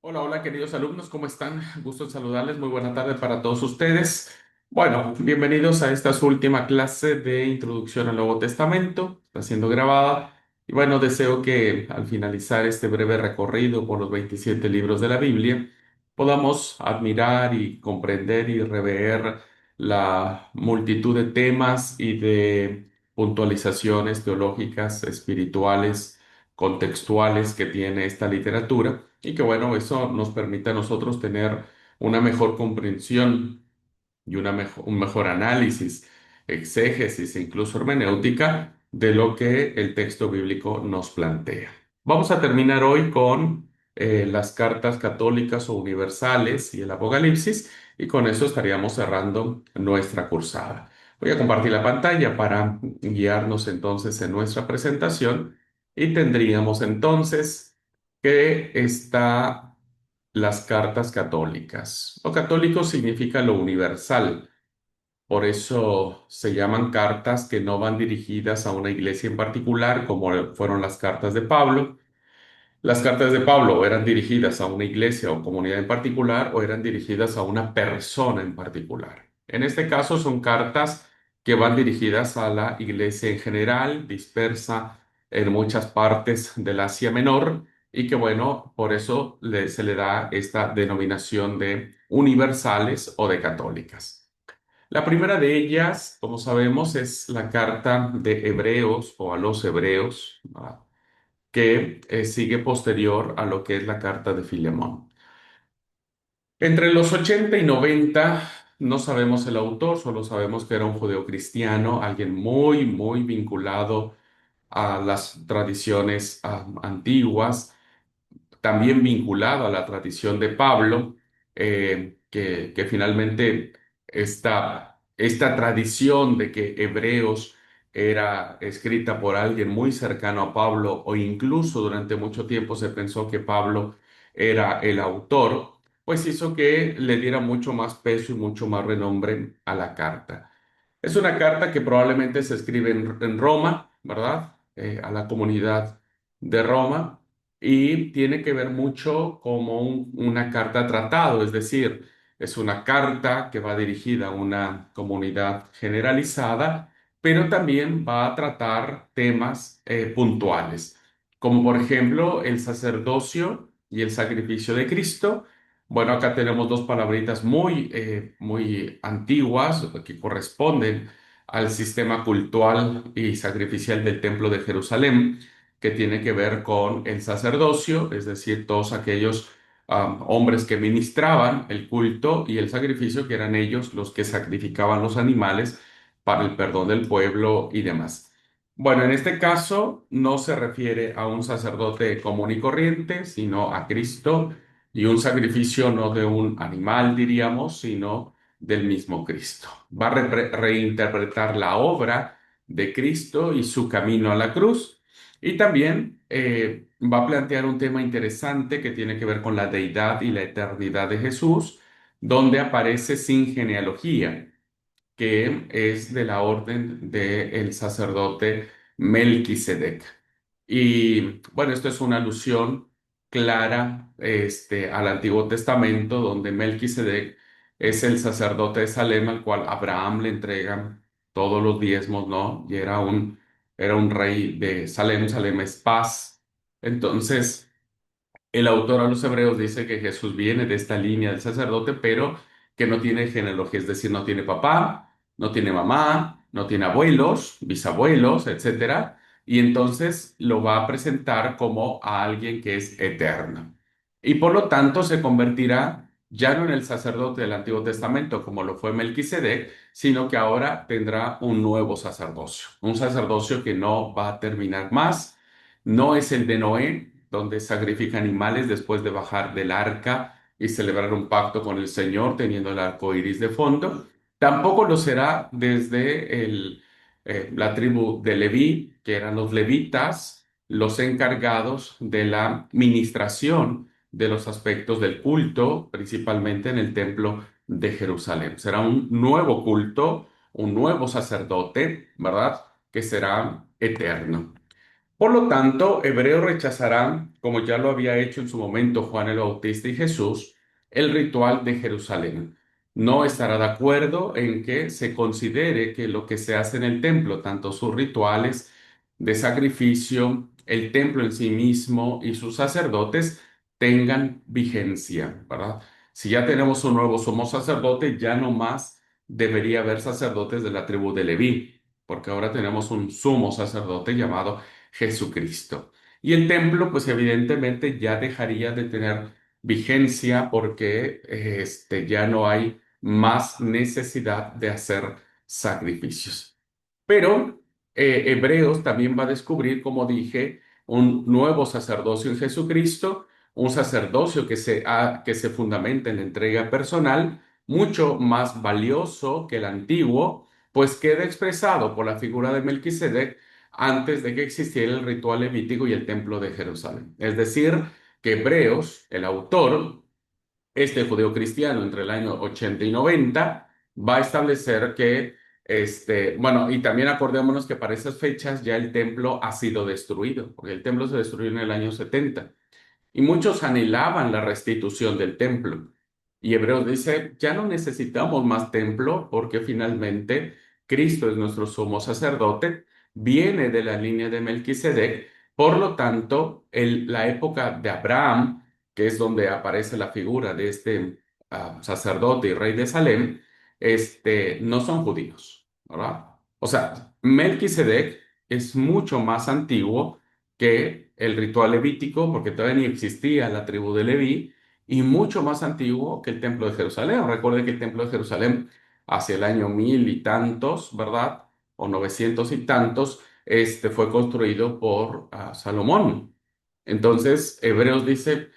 Hola, hola queridos alumnos, ¿cómo están? Gusto en saludarles, muy buena tarde para todos ustedes. Bueno, bienvenidos a esta su última clase de Introducción al Nuevo Testamento, está siendo grabada y bueno, deseo que al finalizar este breve recorrido por los 27 libros de la Biblia, podamos admirar y comprender y rever la multitud de temas y de puntualizaciones teológicas, espirituales, contextuales que tiene esta literatura y que bueno, eso nos permite a nosotros tener una mejor comprensión y un mejor análisis, exégesis e incluso hermenéutica de lo que el texto bíblico nos plantea. Vamos a terminar hoy con las cartas católicas o universales y el Apocalipsis, y con eso estaríamos cerrando nuestra cursada. Voy a compartir la pantalla para guiarnos entonces en nuestra presentación y tendríamos entonces que está las cartas católicas. Lo católico significa lo universal. Por eso se llaman cartas que no van dirigidas a una iglesia en particular, como fueron las cartas de Pablo. Las cartas de Pablo eran dirigidas a una iglesia o comunidad en particular o eran dirigidas a una persona en particular. En este caso son cartas que van dirigidas a la iglesia en general, dispersa en muchas partes del Asia Menor y que bueno, por eso se le da esta denominación de universales o de católicas. La primera de ellas, como sabemos, es la carta de Hebreos o a los Hebreos, ¿verdad? Que sigue posterior a lo que es la carta de Filemón. Entre los 80 y 90 no sabemos el autor, solo sabemos que era un judeocristiano, alguien muy, muy vinculado a las tradiciones antiguas, también vinculado a la tradición de Pablo, que finalmente esta tradición de que Hebreos era escrita por alguien muy cercano a Pablo o incluso durante mucho tiempo se pensó que Pablo era el autor, pues hizo que le diera mucho más peso y mucho más renombre a la carta. Es una carta que probablemente se escribe en Roma, ¿verdad? A la comunidad de Roma y tiene que ver mucho como una carta tratado, es decir, es una carta que va dirigida a una comunidad generalizada, pero también va a tratar temas puntuales, como por ejemplo el sacerdocio y el sacrificio de Cristo. Bueno, acá tenemos dos palabritas muy antiguas que corresponden al sistema cultural y sacrificial del Templo de Jerusalén, que tiene que ver con el sacerdocio, es decir, todos aquellos hombres que ministraban el culto y el sacrificio, que eran ellos los que sacrificaban los animales para el perdón del pueblo y demás. Bueno, en este caso no se refiere a un sacerdote común y corriente, sino a Cristo y un sacrificio no de un animal, diríamos, sino del mismo Cristo. Va a reinterpretar la obra de Cristo y su camino a la cruz. Y también va a plantear un tema interesante que tiene que ver con la deidad y la eternidad de Jesús, donde aparece sin genealogía, que es de la orden del sacerdote Melquisedec. Y bueno, esto es una alusión clara al Antiguo Testamento, donde Melquisedec es el sacerdote de Salem al cual Abraham le entrega todos los diezmos, ¿no? Y era un rey de Salem, Salem es paz. Entonces, el autor a los Hebreos dice que Jesús viene de esta línea del sacerdote, pero que no tiene genealogía, es decir, no tiene papá, no tiene mamá, no tiene abuelos, bisabuelos, etcétera, y entonces lo va a presentar como a alguien que es eterno. Y por lo tanto se convertirá ya no en el sacerdote del Antiguo Testamento como lo fue Melquisedec, sino que ahora tendrá un nuevo sacerdocio, un sacerdocio que no va a terminar más, no es el de Noé, donde sacrifica animales después de bajar del arca y celebrar un pacto con el Señor, teniendo el arco iris de fondo. Tampoco lo será desde la tribu de Leví, que eran los levitas, los encargados de la ministración de los aspectos del culto, principalmente en el templo de Jerusalén. Será un nuevo culto, un nuevo sacerdote, ¿verdad? Que será eterno. Por lo tanto, Hebreos rechazarán, como ya lo había hecho en su momento Juan el Bautista y Jesús, el ritual de Jerusalén. No estará de acuerdo en que se considere que lo que se hace en el templo, tanto sus rituales de sacrificio, el templo en sí mismo y sus sacerdotes, tengan vigencia, ¿verdad? Si ya tenemos un nuevo sumo sacerdote, ya no más debería haber sacerdotes de la tribu de Leví, porque ahora tenemos un sumo sacerdote llamado Jesucristo. Y el templo, pues evidentemente ya dejaría de tener vigencia porque ya no hay más necesidad de hacer sacrificios. Pero Hebreos también va a descubrir, como dije, un nuevo sacerdocio en Jesucristo, un sacerdocio que se fundamenta en la entrega personal, mucho más valioso que el antiguo, pues queda expresado por la figura de Melquisedec antes de que existiera el ritual levítico y el templo de Jerusalén. Es decir, que Hebreos, el autor, este judeo cristiano entre el año 80 y 90, va a establecer que, bueno, y también acordémonos que para esas fechas ya el templo ha sido destruido, porque el templo se destruyó en el año 70. Y muchos anhelaban la restitución del templo. Y Hebreos dice, ya no necesitamos más templo porque finalmente Cristo es nuestro sumo sacerdote, viene de la línea de Melquisedec. Por lo tanto, la época de Abraham, que es donde aparece la figura de este sacerdote y rey de Salem, no son judíos, ¿verdad? O sea, Melquisedec es mucho más antiguo que el ritual levítico, porque todavía ni existía la tribu de Leví, y mucho más antiguo que el templo de Jerusalén. Recuerde que el templo de Jerusalén, hacia el año mil y tantos, ¿verdad? O 900 y tantos, fue construido por Salomón. Entonces, Hebreos dice,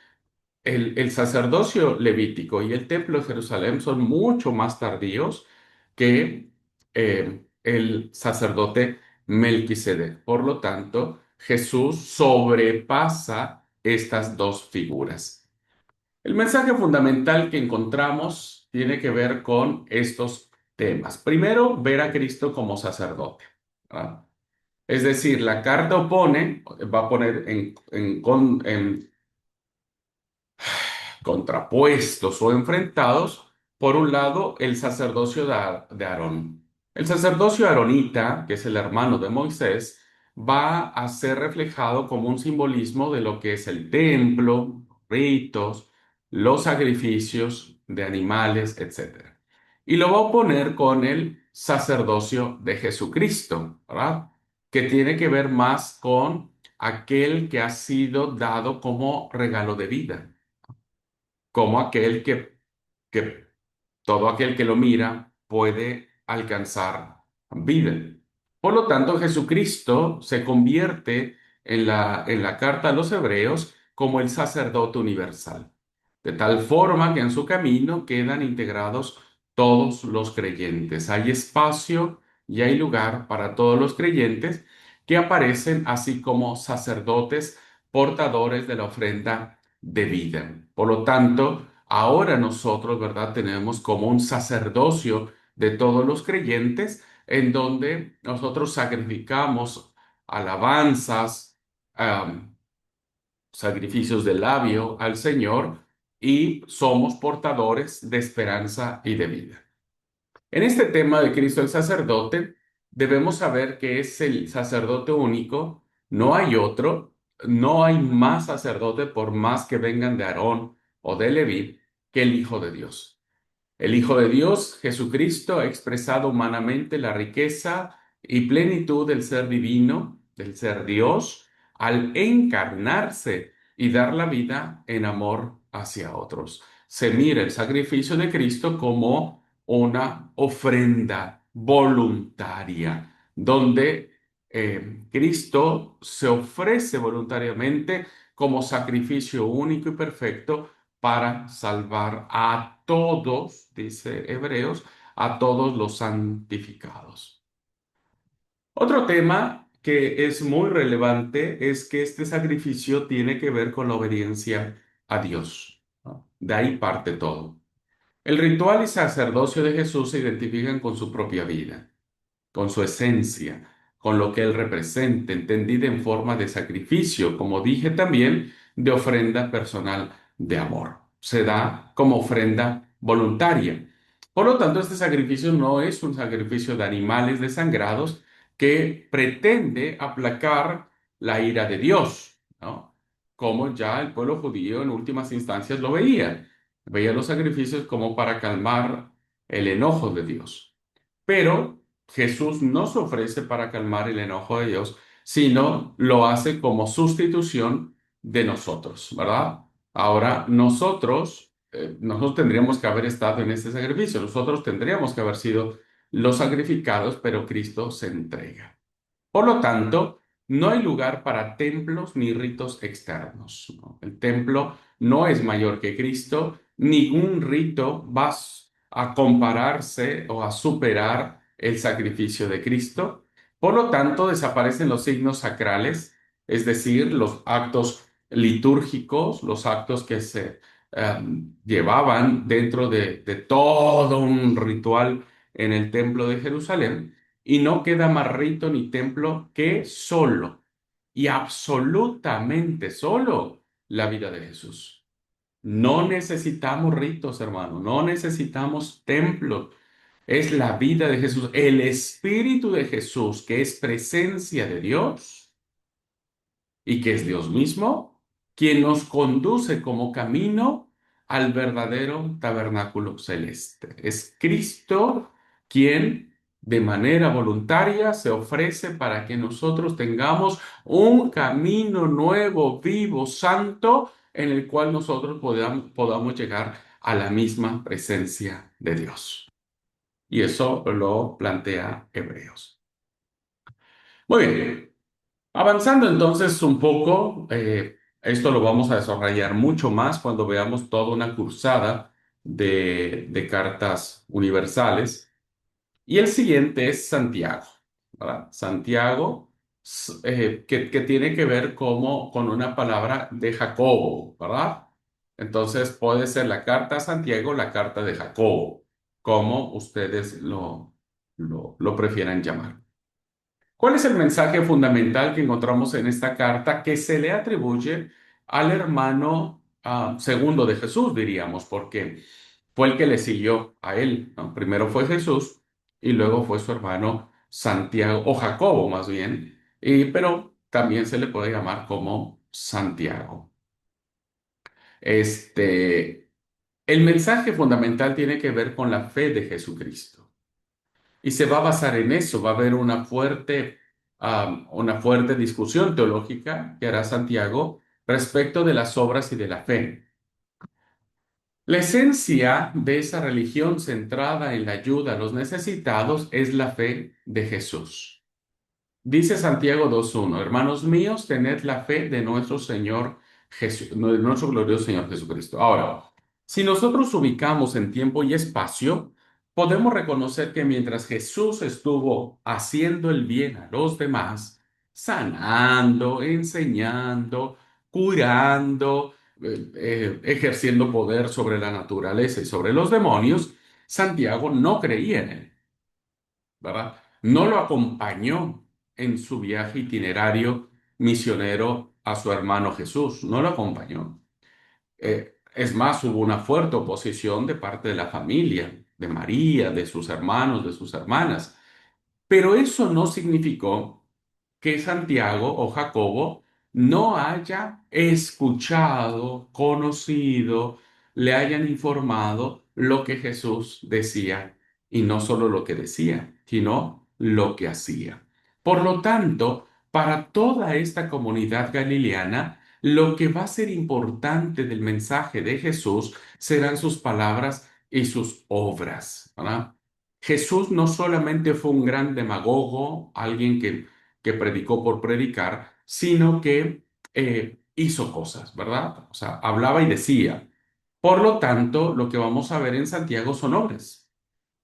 el sacerdocio levítico y el templo de Jerusalén son mucho más tardíos que el sacerdote Melquisedec. Por lo tanto, Jesús sobrepasa estas dos figuras. El mensaje fundamental que encontramos tiene que ver con estos temas. Primero, ver a Cristo como sacerdote, ¿verdad? Es decir, la carta opone, va a poner en contrapuestos o enfrentados, por un lado, el sacerdocio de Aarón. El sacerdocio aronita, que es el hermano de Moisés, va a ser reflejado como un simbolismo de lo que es el templo, ritos, los sacrificios de animales, etc. Y lo va a oponer con el sacerdocio de Jesucristo, ¿verdad? Que tiene que ver más con aquel que ha sido dado como regalo de vida, como aquel que todo aquel que lo mira puede alcanzar vida. Por lo tanto, Jesucristo se convierte en la carta a los hebreos como el sacerdote universal, de tal forma que en su camino quedan integrados todos los creyentes. Hay espacio y hay lugar para todos los creyentes que aparecen así como sacerdotes portadores de la ofrenda de vida. Por lo tanto, ahora nosotros, ¿verdad? Tenemos como un sacerdocio de todos los creyentes en donde nosotros sacrificamos alabanzas, sacrificios de labio al Señor y somos portadores de esperanza y de vida. En este tema de Cristo el sacerdote, debemos saber que es el sacerdote único, no hay otro, no hay más sacerdote por más que vengan de Aarón o de Leví que el Hijo de Dios. El Hijo de Dios, Jesucristo, ha expresado humanamente la riqueza y plenitud del ser divino, del ser Dios, al encarnarse y dar la vida en amor hacia otros. Se mira el sacrificio de Cristo como una ofrenda voluntaria, donde Cristo se ofrece voluntariamente como sacrificio único y perfecto para salvar a todos, dice Hebreos, a todos los santificados. Otro tema que es muy relevante es que este sacrificio tiene que ver con la obediencia a Dios, ¿no? De ahí parte todo. El ritual y sacerdocio de Jesús se identifican con su propia vida, con su esencia. con lo que Él representa, entendida en forma de sacrificio, como dije también, de ofrenda personal de amor. Se da como ofrenda voluntaria. Por lo tanto, este sacrificio no es un sacrificio de animales desangrados que pretende aplacar la ira de Dios, ¿no? Como ya el pueblo judío en últimas instancias lo veía. Veía los sacrificios como para calmar el enojo de Dios. Pero Jesús no se ofrece para calmar el enojo de Dios, sino lo hace como sustitución de nosotros, ¿verdad? Ahora, nosotros tendríamos que haber estado en este sacrificio, nosotros tendríamos que haber sido los sacrificados, pero Cristo se entrega. Por lo tanto, no hay lugar para templos ni ritos externos, ¿no? El templo no es mayor que Cristo, ningún rito va a compararse o a superar el sacrificio de Cristo. Por lo tanto, desaparecen los signos sacrales, es decir, los actos litúrgicos, los actos que se llevaban dentro de todo un ritual en el templo de Jerusalén. Y no queda más rito ni templo que solo y absolutamente solo la vida de Jesús. No necesitamos ritos, hermano, no necesitamos templos. Es la vida de Jesús, el Espíritu de Jesús, que es presencia de Dios y que es Dios mismo, quien nos conduce como camino al verdadero tabernáculo celeste. Es Cristo quien de manera voluntaria se ofrece para que nosotros tengamos un camino nuevo, vivo, santo, en el cual nosotros podamos llegar a la misma presencia de Dios. Y eso lo plantea Hebreos. Muy bien. Avanzando entonces un poco, esto lo vamos a desarrollar mucho más cuando veamos toda una cursada de cartas universales. Y el siguiente es Santiago, ¿verdad? Santiago, que tiene que ver como con una palabra de Jacobo, ¿verdad? Entonces puede ser la carta a Santiago, la carta de Jacobo, como ustedes lo prefieran llamar. ¿Cuál es el mensaje fundamental que encontramos en esta carta que se le atribuye al hermano segundo de Jesús, diríamos, porque fue el que le siguió a él, ¿no? Primero fue Jesús y luego fue su hermano Santiago, o Jacobo más bien, pero también se le puede llamar como Santiago. Este, el mensaje fundamental tiene que ver con la fe de Jesucristo. Y se va a basar en eso, va a haber una fuerte discusión teológica que hará Santiago respecto de las obras y de la fe. La esencia de esa religión centrada en la ayuda a los necesitados es la fe de Jesús. Dice Santiago 2:1, hermanos míos, tened la fe de nuestro Señor Jesús, de nuestro glorioso Señor Jesucristo. Ahora, si nosotros ubicamos en tiempo y espacio, podemos reconocer que mientras Jesús estuvo haciendo el bien a los demás, sanando, enseñando, curando, ejerciendo poder sobre la naturaleza y sobre los demonios, Santiago no creía en él, ¿verdad? No lo acompañó en su viaje itinerario misionero a su hermano Jesús, no lo acompañó. Es más, hubo una fuerte oposición de parte de la familia, de María, de sus hermanos, de sus hermanas. Pero eso no significó que Santiago o Jacobo no haya escuchado, conocido, le hayan informado lo que Jesús decía, y no solo lo que decía, sino lo que hacía. Por lo tanto, para toda esta comunidad galileana, lo que va a ser importante del mensaje de Jesús serán sus palabras y sus obras, ¿verdad? Jesús no solamente fue un gran demagogo, alguien que predicó por predicar, sino que hizo cosas, ¿verdad? O sea, hablaba y decía. Por lo tanto, lo que vamos a ver en Santiago son obras.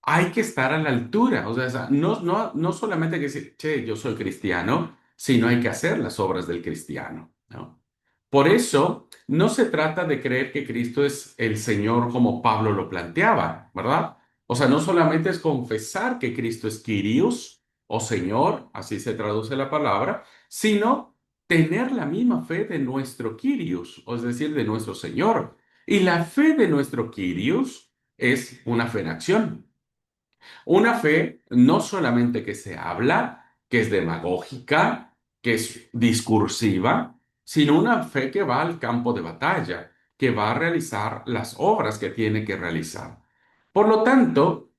Hay que estar a la altura, o sea, no solamente hay que decir, che, yo soy cristiano, sino hay que hacer las obras del cristiano, ¿no? Por eso, no se trata de creer que Cristo es el Señor como Pablo lo planteaba, ¿verdad? O sea, no solamente es confesar que Cristo es Kyrios, o Señor, así se traduce la palabra, sino tener la misma fe de nuestro Kyrios, o es decir, de nuestro Señor. Y la fe de nuestro Kyrios es una fe en acción. Una fe no solamente que se habla, que es demagógica, que es discursiva, sino una fe que va al campo de batalla, que va a realizar las obras que tiene que realizar. Por lo tanto,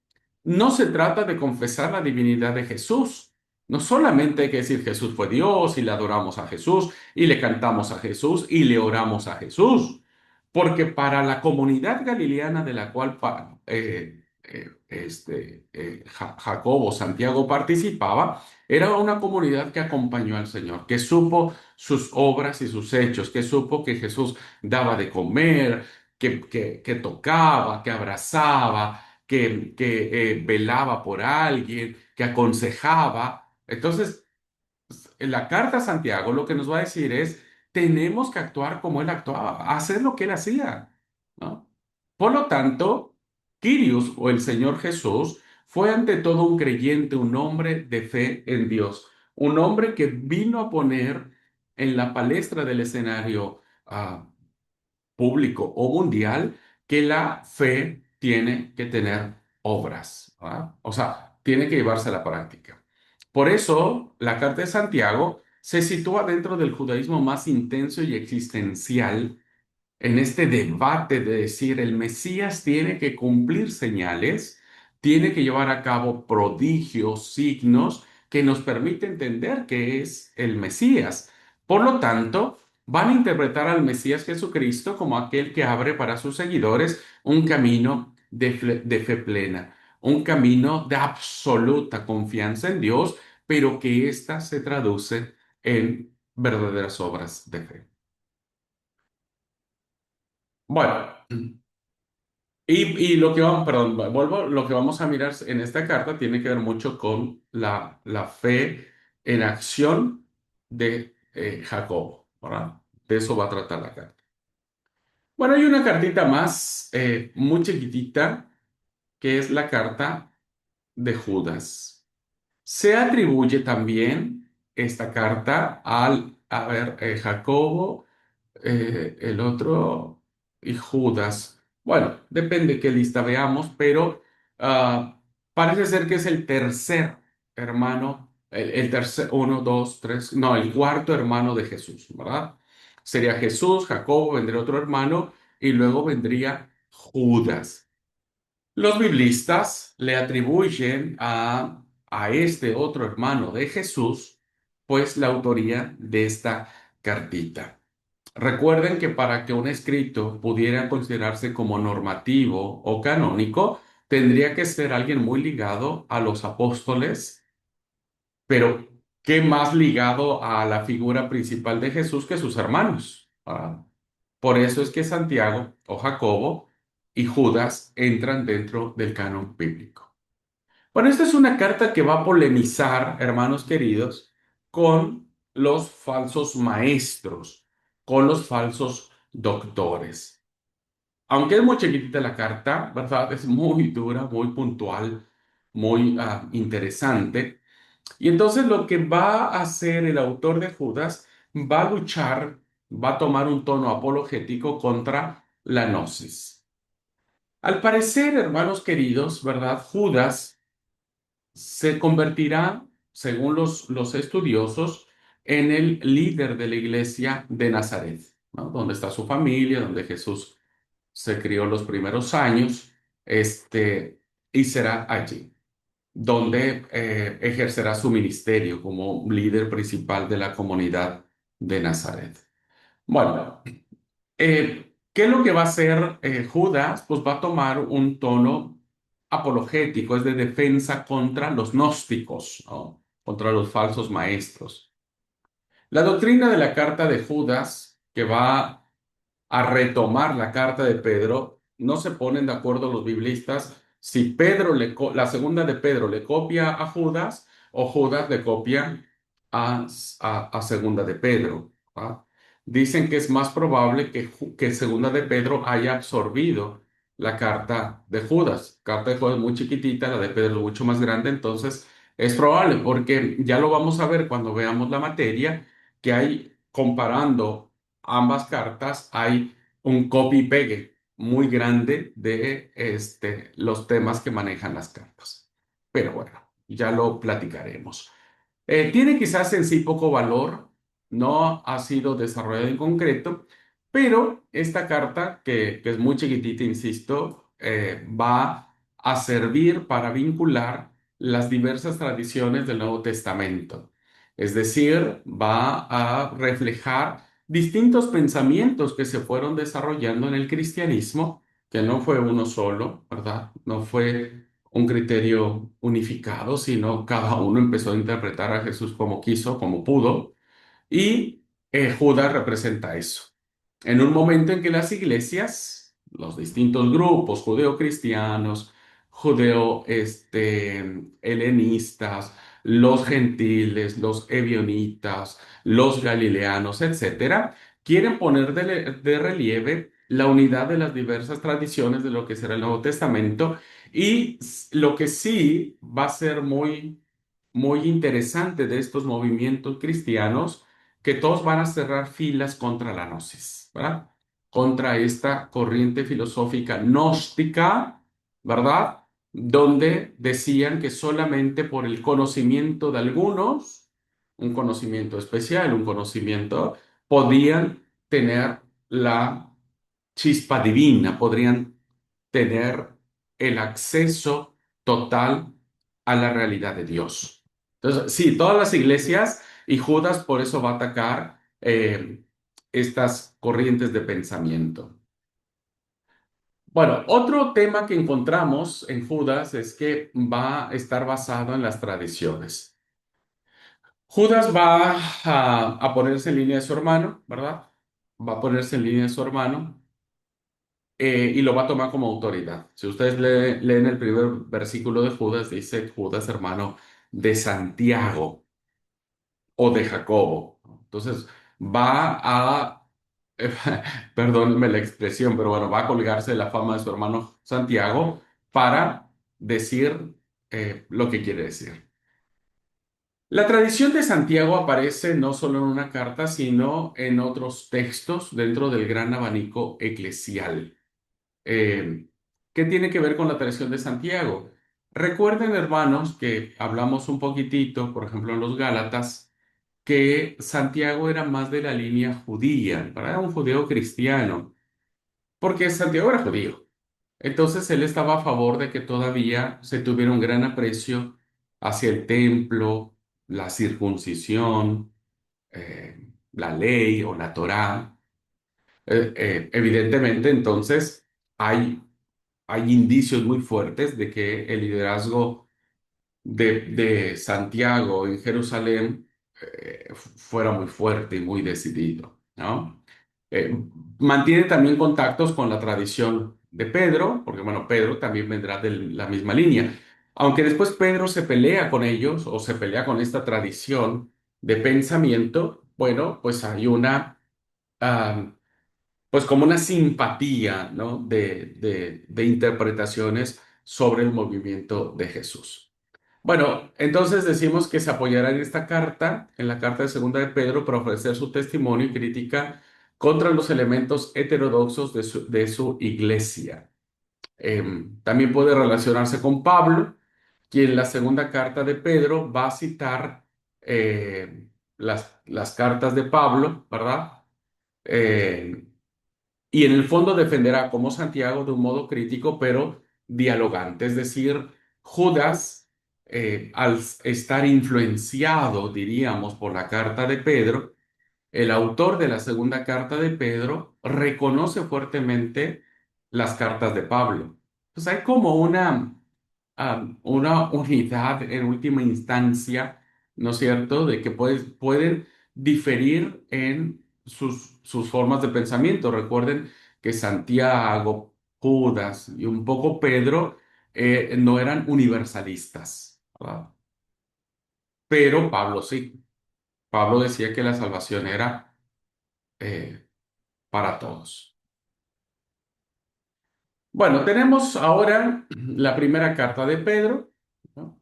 no se trata de confesar la divinidad de Jesús. No solamente hay que decir Jesús fue Dios y le adoramos a Jesús y le cantamos a Jesús y le oramos a Jesús. Porque para la comunidad galileana de la cual Jacobo, Santiago participaba, era una comunidad que acompañó al Señor, que supo sus obras y sus hechos, que supo que Jesús daba de comer, que tocaba, que abrazaba, que velaba por alguien, que aconsejaba. Entonces, en la carta a Santiago lo que nos va a decir es, tenemos que actuar como él actuaba, hacer lo que él hacía, ¿no? Por lo tanto, Quirios o el Señor Jesús fue ante todo un creyente, un hombre de fe en Dios, un hombre que vino a poner en la palestra del escenario público o mundial que la fe tiene que tener obras, ¿verdad? O sea, tiene que llevarse a la práctica. Por eso, la carta de Santiago se sitúa dentro del judaísmo más intenso y existencial en este debate de decir el Mesías tiene que cumplir señales, tiene que llevar a cabo prodigios, signos que nos permiten entender que es el Mesías. Por lo tanto, van a interpretar al Mesías Jesucristo como aquel que abre para sus seguidores un camino de fe plena, un camino de absoluta confianza en Dios, pero que ésta se traduce en verdaderas obras de fe. Bueno. Y lo que vamos, perdón, vuelvo, lo que vamos a mirar en esta carta tiene que ver mucho con la fe en acción de Jacobo, ¿verdad? De eso va a tratar la carta. Bueno, hay una cartita más, muy chiquitita, que es la carta de Judas. Se atribuye también esta carta a ver, Jacobo, el otro y Judas. Bueno, depende qué lista veamos, pero parece ser que es el tercer hermano, el tercer, uno, dos, tres, no, el cuarto hermano de Jesús, ¿verdad? Sería Jesús, Jacobo, vendría otro hermano y luego vendría Judas. Los biblistas le atribuyen a este otro hermano de Jesús, pues la autoría de esta cartita. Recuerden que para que un escrito pudiera considerarse como normativo o canónico, tendría que ser alguien muy ligado a los apóstoles, pero ¿qué más ligado a la figura principal de Jesús que sus hermanos? Por eso es que Santiago o Jacobo y Judas entran dentro del canon bíblico. Bueno, esta es una carta que va a polemizar, hermanos queridos, con los falsos maestros, con los falsos doctores. Aunque es muy chiquitita la carta, ¿verdad? Es muy dura, muy puntual, muy interesante. Y entonces lo que va a hacer el autor de Judas va a luchar, va a tomar un tono apologético contra la gnosis. Al parecer, hermanos queridos, ¿verdad? Judas se convertirá, según los estudiosos, en el líder de la iglesia de Nazaret, ¿no? Donde está su familia, donde Jesús se crió los primeros años, y será allí donde ejercerá su ministerio como líder principal de la comunidad de Nazaret. Bueno, ¿qué es lo que va a hacer Judas? Pues va a tomar un tono apologético, es de defensa contra los gnósticos, ¿no? Contra los falsos maestros. La doctrina de la carta de Judas, que va a retomar la carta de Pedro, no se ponen de acuerdo los biblistas si la segunda de Pedro le copia a Judas o Judas le copia a segunda de Pedro. ¿Va? Dicen que es más probable que segunda de Pedro haya absorbido la carta de Judas. Carta de Judas es muy chiquitita, la de Pedro es mucho más grande, entonces Es probable porque ya lo vamos a ver cuando veamos la materia, que hay, comparando ambas cartas, hay un copy-pegue muy grande de los temas que manejan las cartas. Pero bueno, ya lo platicaremos. Tiene quizás en sí poco valor, no ha sido desarrollado en concreto, pero esta carta, que es muy chiquitita, insisto, va a servir para vincular las diversas tradiciones del Nuevo Testamento. Es decir, va a reflejar distintos pensamientos que se fueron desarrollando en el cristianismo, que no fue uno solo, ¿verdad? No fue un criterio unificado, sino cada uno empezó a interpretar a Jesús como quiso, como pudo, y Judas representa eso. En un momento en que las iglesias, los distintos grupos judeocristianos, helenistas, los gentiles, los ebionitas, los galileanos, etcétera, quieren poner de relieve la unidad de las diversas tradiciones de lo que será el Nuevo Testamento y lo que sí va a ser muy interesante de estos movimientos cristianos, que todos van a cerrar filas contra la gnosis, ¿verdad? Contra esta corriente filosófica gnóstica, ¿verdad? Donde decían que solamente por el conocimiento de algunos, un conocimiento especial, un conocimiento, podían tener la chispa divina, podrían tener el acceso total a la realidad de Dios. Entonces, sí, todas las iglesias y Judas por eso va a atacar estas corrientes de pensamiento. Bueno, otro tema que encontramos en Judas es que va a estar basado en las tradiciones. Judas va a ponerse en línea de su hermano, ¿verdad? Va a ponerse en línea de su hermano y lo va a tomar como autoridad. Si ustedes leen el primer versículo de Judas, dice Judas, hermano de Santiago o de Jacobo. Entonces, va a, perdónenme la expresión, pero bueno, va a colgarse de la fama de su hermano Santiago para decir lo que quiere decir. La tradición de Santiago aparece no solo en una carta, sino en otros textos dentro del gran abanico eclesial. Eh, ¿Qué tiene que ver con la tradición de Santiago? Recuerden, hermanos, que hablamos un poquitito, por ejemplo, en los Gálatas, que Santiago era más de la línea judía, ¿verdad? Era un judeo cristiano, porque Santiago era judío. Entonces él estaba a favor de que todavía se tuviera un gran aprecio hacia el templo, la circuncisión, la ley o la Torá. Evidentemente, entonces hay indicios muy fuertes de que el liderazgo de Santiago en Jerusalén fuera muy fuerte y muy decidido, ¿no? Eh, Mantiene también contactos con la tradición de Pedro, porque bueno, Pedro también vendrá de la misma línea. Aunque después Pedro se pelea con ellos o se pelea con esta tradición de pensamiento, bueno, pues hay ah, pues como una simpatía, ¿no? de interpretaciones sobre el movimiento de Jesús. Bueno, entonces decimos que se apoyará en esta carta, en la carta de segunda de Pedro, para ofrecer su testimonio y crítica contra los elementos heterodoxos de su iglesia. También puede relacionarse con Pablo, quien en la segunda carta de Pedro va a citar las cartas de Pablo, ¿verdad? Eh, y en el fondo defenderá como Santiago de un modo crítico, pero dialogante. Es decir, Judas, al estar influenciado, diríamos, por la carta de Pedro, el autor de la segunda carta de Pedro reconoce fuertemente las cartas de Pablo. Entonces hay como una unidad en última instancia, ¿no es cierto?, de que pueden diferir en sus formas de pensamiento. Recuerden que Santiago, Judas y un poco Pedro no eran universalistas, ¿verdad? Pero Pablo sí. Pablo decía que la salvación era eh, para todos. Bueno, tenemos ahora la primera carta de Pedro, ¿no?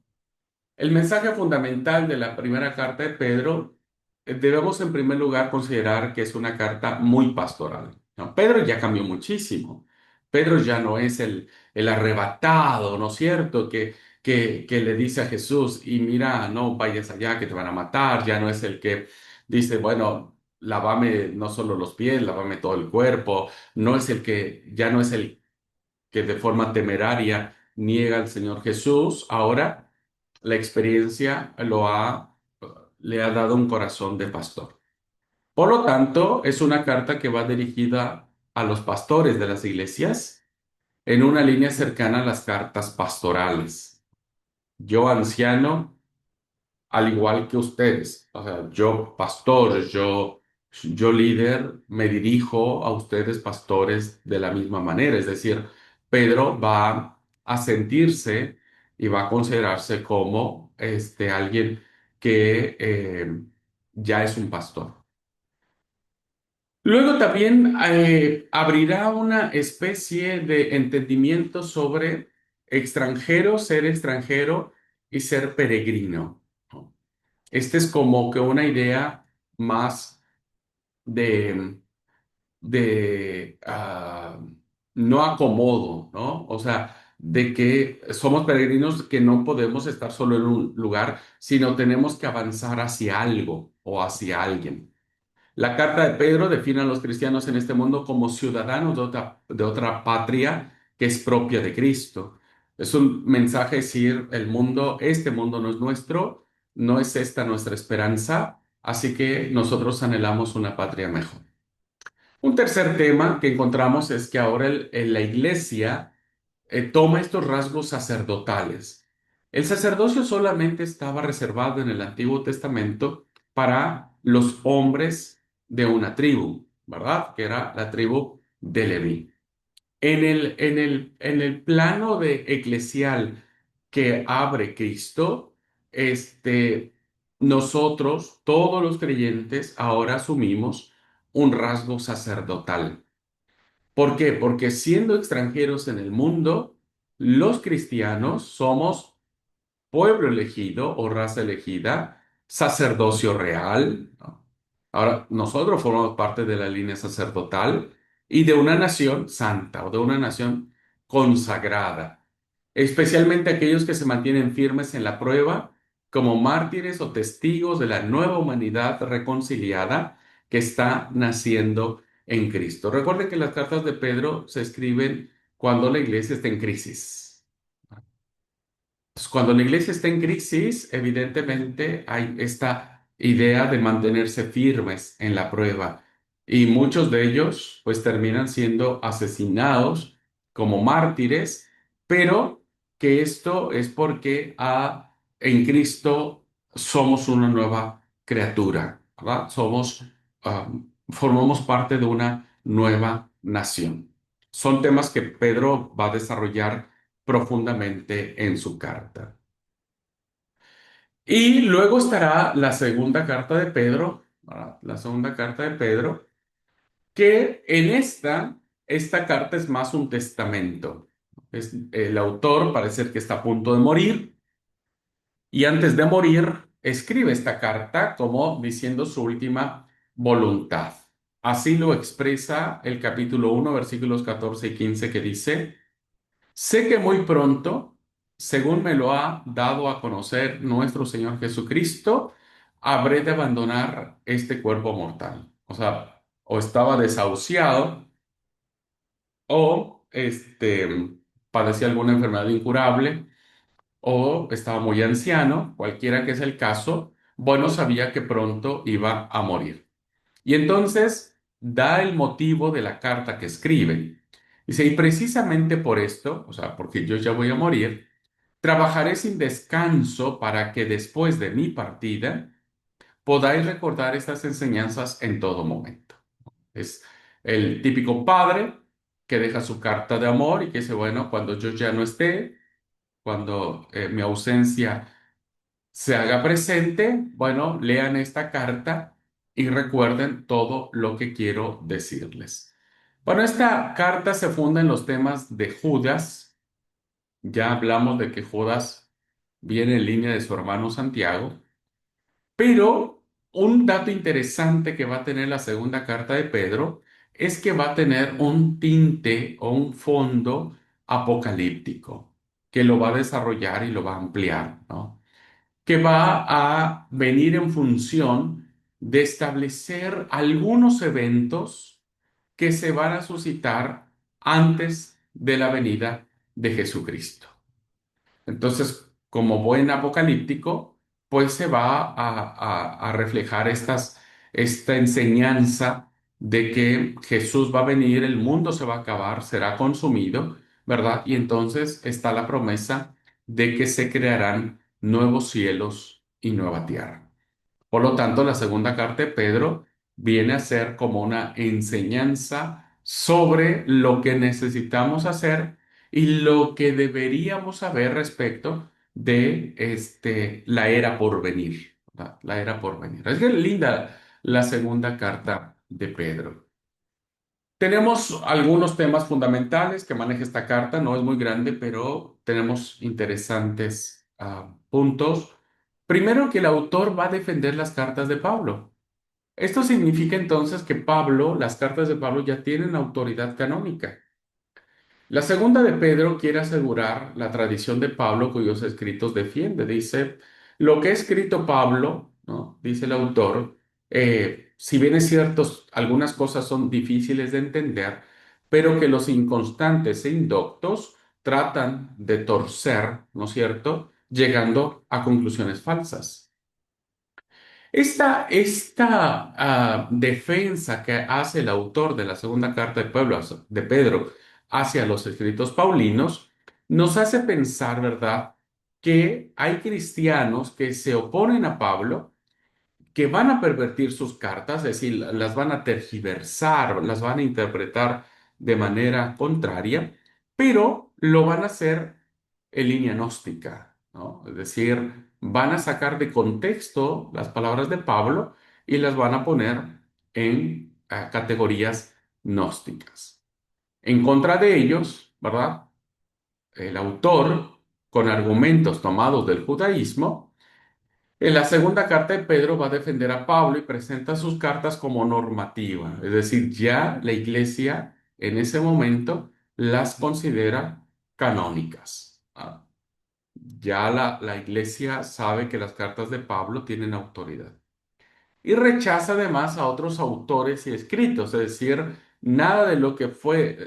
El mensaje fundamental de la primera carta de Pedro, debemos en primer lugar considerar que es una carta muy pastoral, ¿no? Pedro ya cambió muchísimo. Pedro ya no es el arrebatado, ¿no es cierto? Que le dice a Jesús, y mira, no vayas allá que te van a matar. Ya no es el que dice, bueno, lávame no solo los pies, lávame todo el cuerpo. No es el que, ya no es el que de forma temeraria niega al Señor Jesús. Ahora la experiencia le ha dado un corazón de pastor. Por lo tanto, es una carta que va dirigida a los pastores de las iglesias en una línea cercana a las cartas pastorales. Yo, anciano, al igual que ustedes. O sea, yo pastor, yo líder, me dirijo a ustedes pastores de la misma manera. Es decir, Pedro va a sentirse y va a considerarse como alguien que ya es un pastor. Luego también abrirá una especie de entendimiento sobre extranjero, ser extranjero y ser peregrino. Este es como que una idea más de, de no acomodo, ¿no? O sea, de que somos peregrinos que no podemos estar solo en un lugar, sino tenemos que avanzar hacia algo o hacia alguien. La carta de Pedro define a los cristianos en este mundo como ciudadanos de otra patria que es propia de Cristo. Es un mensaje decir, el mundo, este mundo no es nuestro, no es esta nuestra esperanza, así que nosotros anhelamos una patria mejor. Un tercer tema que encontramos es que ahora la iglesia toma estos rasgos sacerdotales. El sacerdocio solamente estaba reservado en el Antiguo Testamento para los hombres de una tribu, ¿verdad? Que era la tribu de Leví. En el plano de eclesial que abre Cristo, nosotros, todos los creyentes, ahora asumimos un rasgo sacerdotal. ¿Por qué? Porque siendo extranjeros en el mundo, los cristianos somos pueblo elegido o raza elegida, sacerdocio real, ¿no? Ahora, nosotros formamos parte de la línea sacerdotal y de una nación santa o de una nación consagrada, especialmente aquellos que se mantienen firmes en la prueba como mártires o testigos de la nueva humanidad reconciliada que está naciendo en Cristo. Recuerden que las cartas de Pedro se escriben cuando la iglesia está en crisis. Pues, cuando la iglesia está en crisis, evidentemente hay esta idea de mantenerse firmes en la prueba y muchos de ellos pues terminan siendo asesinados como mártires, pero que esto es porque en Cristo somos una nueva criatura, ¿verdad? Formamos parte de una nueva nación. Son temas que Pedro va a desarrollar profundamente en su carta. Y luego estará la segunda carta de Pedro, ¿verdad? La segunda carta de Pedro, que en esta carta es más un testamento. El autor parece que está a punto de morir y antes de morir escribe esta carta como diciendo su última voluntad. Así lo expresa el capítulo 1, versículos 14 y 15 que dice: Sé que muy pronto, según me lo ha dado a conocer nuestro Señor Jesucristo, habré de abandonar este cuerpo mortal. O sea, o estaba desahuciado o padecía alguna enfermedad incurable o estaba muy anciano, cualquiera que es el caso, bueno, sabía que pronto iba a morir. Y entonces da el motivo de la carta que escribe. Dice, y precisamente por esto, o sea, porque yo ya voy a morir, trabajaré sin descanso para que después de mi partida podáis recordar estas enseñanzas en todo momento. Es el típico padre que deja su carta de amor y que dice, bueno, cuando yo ya no esté, cuando mi ausencia se haga presente, bueno, lean esta carta y recuerden todo lo que quiero decirles. Bueno, esta carta se funda en los temas de Judas. Ya hablamos de que Judas viene en línea de su hermano Santiago, pero un dato interesante que va a tener la segunda carta de Pedro es que va a tener un tinte o un fondo apocalíptico, que lo va a desarrollar y lo va a ampliar, ¿no? Que va a venir en función de establecer algunos eventos que se van a suscitar antes de la venida de Jesucristo. Entonces, como buen apocalíptico, pues se va a reflejar esta enseñanza de que Jesús va a venir, el mundo se va a acabar, será consumido, ¿verdad? Y entonces está la promesa de que se crearán nuevos cielos y nueva tierra. Por lo tanto, la segunda carta de Pedro viene a ser como una enseñanza sobre lo que necesitamos hacer y lo que deberíamos saber respecto de la era por venir, ¿verdad? La era por venir. Es que linda la segunda carta de Pedro. Tenemos algunos temas fundamentales que maneja esta carta, no es muy grande, pero tenemos interesantes puntos. Primero, que el autor va a defender las cartas de Pablo. Esto significa entonces que las cartas de Pablo ya tienen autoridad canónica. La segunda de Pedro quiere asegurar la tradición de Pablo cuyos escritos defiende. Dice, lo que ha escrito Pablo, ¿no? Dice el autor, si bien es cierto, algunas cosas son difíciles de entender, pero que los inconstantes e indoctos tratan de torcer, ¿no es cierto?, llegando a conclusiones falsas. Esta defensa que hace el autor de la segunda carta de Pedro hacia los escritos paulinos nos hace pensar, ¿verdad?, que hay cristianos que se oponen a Pablo, que van a pervertir sus cartas, es decir, las van a tergiversar, las van a interpretar de manera contraria, pero lo van a hacer en línea gnóstica, ¿no? Es decir, van a sacar de contexto las palabras de Pablo y las van a poner en categorías gnósticas. En contra de ellos, ¿verdad? El autor, con argumentos tomados del judaísmo, en la segunda carta de Pedro va a defender a Pablo y presenta sus cartas como normativa, es decir, ya la iglesia en ese momento las considera canónicas. Ya la iglesia sabe que las cartas de Pablo tienen autoridad. Y rechaza además a otros autores y escritos, es decir, nada de lo que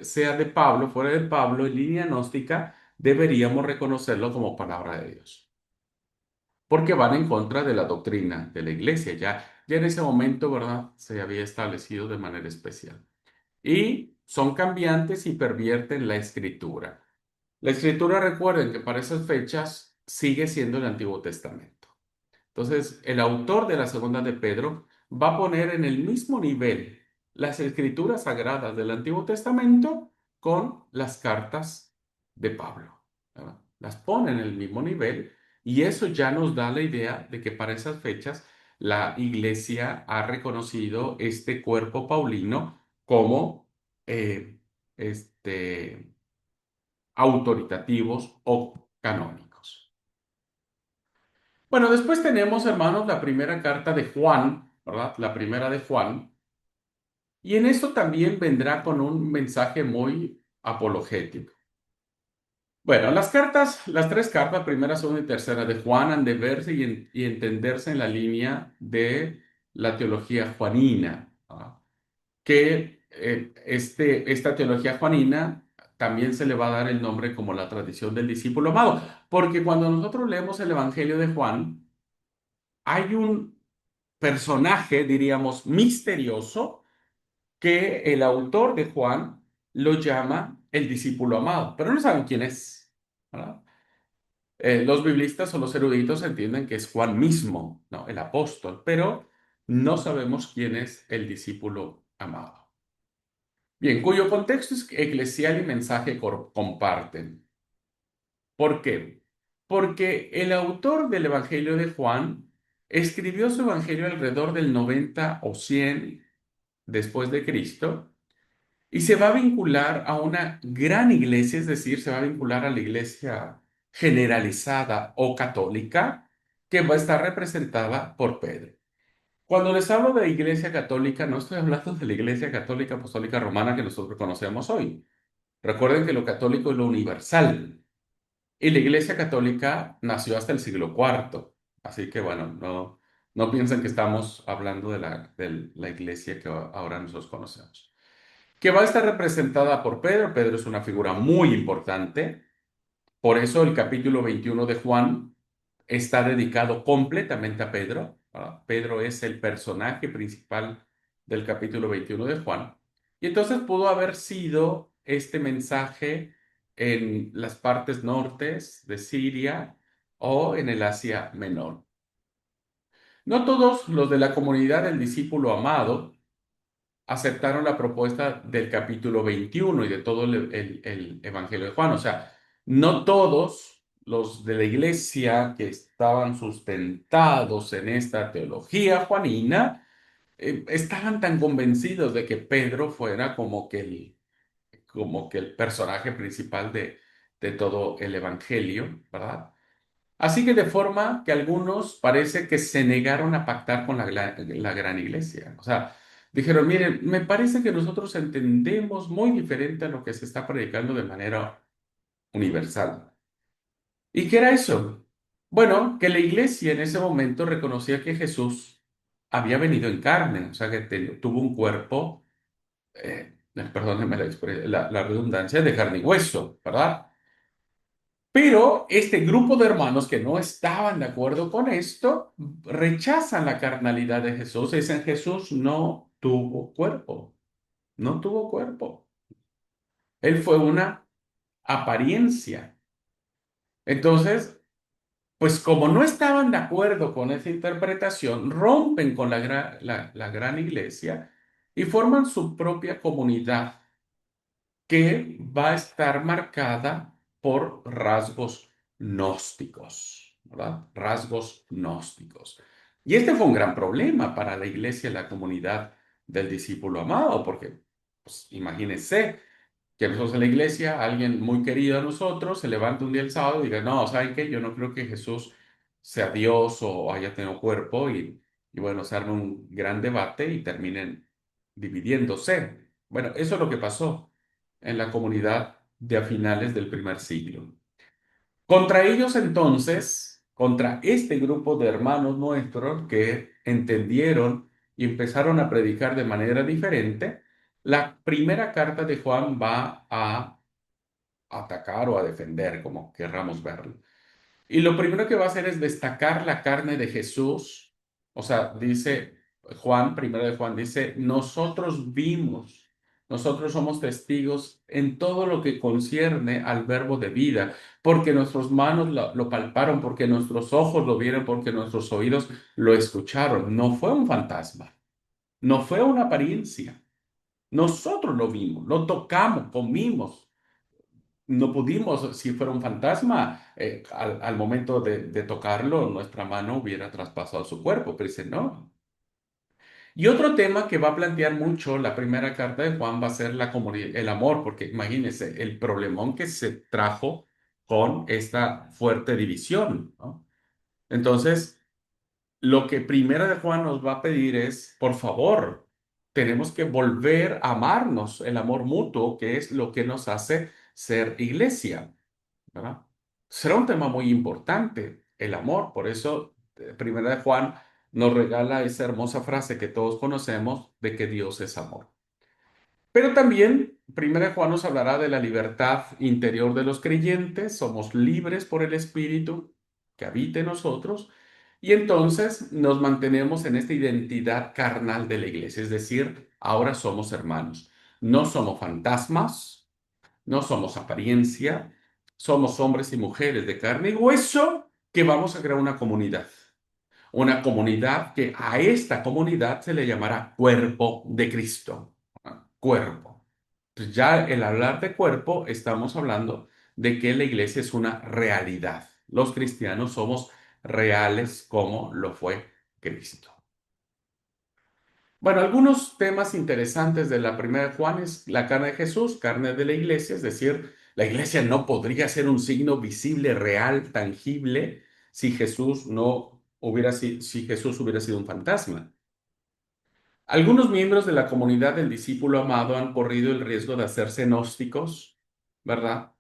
sea de Pablo, fuera de Pablo, en línea gnóstica, deberíamos reconocerlo como palabra de Dios porque van en contra de la doctrina de la iglesia. Ya en ese momento, ¿verdad? Se había establecido de manera especial. Y son cambiantes y pervierten la escritura. La escritura, recuerden que para esas fechas sigue siendo el Antiguo Testamento. Entonces, el autor de la segunda de Pedro va a poner en el mismo nivel las escrituras sagradas del Antiguo Testamento con las cartas de Pablo, ¿verdad? Las pone en el mismo nivel y eso ya nos da la idea de que para esas fechas la iglesia ha reconocido este cuerpo paulino como eh, este, autoritativos o canónicos. Bueno, después tenemos, hermanos, la primera carta de Juan, ¿verdad? La primera de Juan. Y en esto también vendrá con un mensaje muy apologético. Bueno, las tres cartas, primera, segunda y tercera de Juan, han de verse y entenderse en la línea de la teología juanina, ¿ah? Que esta teología juanina también se le va a dar el nombre como la tradición del discípulo amado, porque cuando nosotros leemos el Evangelio de Juan, hay un personaje, diríamos, misterioso, que el autor de Juan lo llama el discípulo amado, pero no saben quién es, ¿verdad? Los biblistas o los eruditos entienden que es Juan mismo, ¿no? El apóstol, pero no sabemos quién es el discípulo amado. Bien, cuyo contexto es eclesial y mensaje comparten. ¿Por qué? Porque el autor del Evangelio de Juan escribió su Evangelio alrededor del 90 o 100 después de Cristo y se va a vincular a una gran iglesia, es decir, se va a vincular a la iglesia generalizada o católica que va a estar representada por Pedro. Cuando les hablo de Iglesia Católica, no estoy hablando de la Iglesia Católica Apostólica Romana que nosotros conocemos hoy. Recuerden que lo católico es lo universal y la Iglesia Católica nació hasta el siglo IV. Así que bueno, no piensen que estamos hablando de la Iglesia que ahora nosotros conocemos. Que va a estar representada por Pedro. Pedro es una figura muy importante. Por eso el capítulo 21 de Juan está dedicado completamente a Pedro. ¿Verdad? Pedro es el personaje principal del capítulo 21 de Juan. Y entonces pudo haber sido este mensaje en las partes nortes de Siria o en el Asia Menor. No todos los de la comunidad del discípulo amado aceptaron la propuesta del capítulo 21 y de todo el Evangelio de Juan. O sea, no todos los de la iglesia que estaban sustentados en esta teología juanina estaban tan convencidos de que Pedro fuera como que el personaje principal de todo el Evangelio, ¿verdad? Así que de forma que algunos parece que se negaron a pactar con la gran iglesia. O sea, dijeron, miren, me parece que nosotros entendemos muy diferente a lo que se está predicando de manera universal. ¿Y qué era eso? Bueno, que la iglesia en ese momento reconocía que Jesús había venido en carne, o sea, que tuvo un cuerpo, perdónenme la redundancia, de carne y hueso, ¿verdad? Pero este grupo de hermanos que no estaban de acuerdo con esto, rechazan la carnalidad de Jesús y dicen, Jesús no tuvo cuerpo, no tuvo cuerpo. Él fue una apariencia. Entonces, pues como no estaban de acuerdo con esa interpretación, rompen con la gran iglesia y forman su propia comunidad que va a estar marcada por rasgos gnósticos, ¿verdad? Rasgos gnósticos. Y este fue un gran problema para la iglesia y la comunidad del discípulo amado, porque, pues, imagínense que nosotros en la iglesia, alguien muy querido a nosotros, se levanta un día el sábado y diga, no, ¿saben qué? Yo no creo que Jesús sea Dios o haya tenido cuerpo y bueno, se arma un gran debate y terminen dividiéndose. Bueno, eso es lo que pasó en la comunidad de a finales del primer siglo. Contra ellos entonces, contra este grupo de hermanos nuestros que entendieron y empezaron a predicar de manera diferente, la primera carta de Juan va a atacar o a defender, como querramos verlo. Y lo primero que va a hacer es destacar la carne de Jesús. O sea, dice Juan, primero de Juan, dice, nosotros vimos, nosotros somos testigos en todo lo que concierne al verbo de vida, porque nuestras manos lo palparon, porque nuestros ojos lo vieron, porque nuestros oídos lo escucharon. No fue un fantasma, no fue una apariencia. Nosotros lo vimos, lo tocamos, comimos. No pudimos, si fuera un fantasma, al momento de tocarlo, nuestra mano hubiera traspasado su cuerpo, pero dice no. Y otro tema que va a plantear mucho la primera carta de Juan va a ser el amor, porque imagínense el problemón que se trajo con esta fuerte división, ¿no? Entonces, lo que primera de Juan nos va a pedir es, por favor, tenemos que volver a amarnos, el amor mutuo, que es lo que nos hace ser iglesia. ¿Verdad? Será un tema muy importante, el amor. Por eso, Primera de Juan nos regala esa hermosa frase que todos conocemos de que Dios es amor. Pero también, Primera de Juan nos hablará de la libertad interior de los creyentes. Somos libres por el Espíritu que habita en nosotros. Y entonces nos mantenemos en esta identidad carnal de la iglesia. Es decir, ahora somos hermanos. No somos fantasmas, no somos apariencia, somos hombres y mujeres de carne y hueso que vamos a crear una comunidad. Una comunidad que a esta comunidad se le llamará cuerpo de Cristo. Cuerpo. Pues ya el hablar de cuerpo, estamos hablando de que la iglesia es una realidad. Los cristianos somos reales como lo fue Cristo. Bueno, algunos temas interesantes de la primera de Juan es la carne de Jesús, carne de la iglesia, es decir, La iglesia no podría ser un signo visible, real, tangible, si Jesús no hubiera sido, si Jesús hubiera sido un fantasma. Algunos miembros de la comunidad del discípulo amado han corrido el riesgo de hacerse gnósticos, ¿verdad?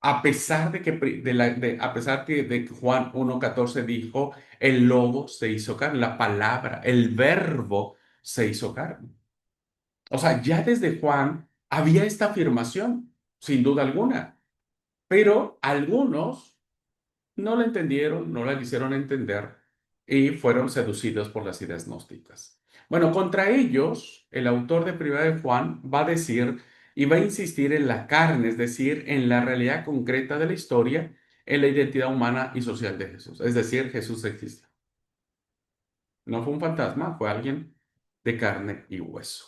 A pesar de que, a pesar de que Juan 1:14 dijo, el logo se hizo carne, la palabra, el verbo se hizo carne. O sea, ya desde Juan había esta afirmación, sin duda alguna, pero algunos no la entendieron, no la quisieron entender y fueron seducidos por las ideas gnósticas. Bueno, contra ellos, el autor de Primera de Juan va a decir y va a insistir en la carne, es decir, en la realidad concreta de la historia, en la identidad humana y social de Jesús. Es decir, Jesús existe. No fue un fantasma, fue alguien de carne y hueso.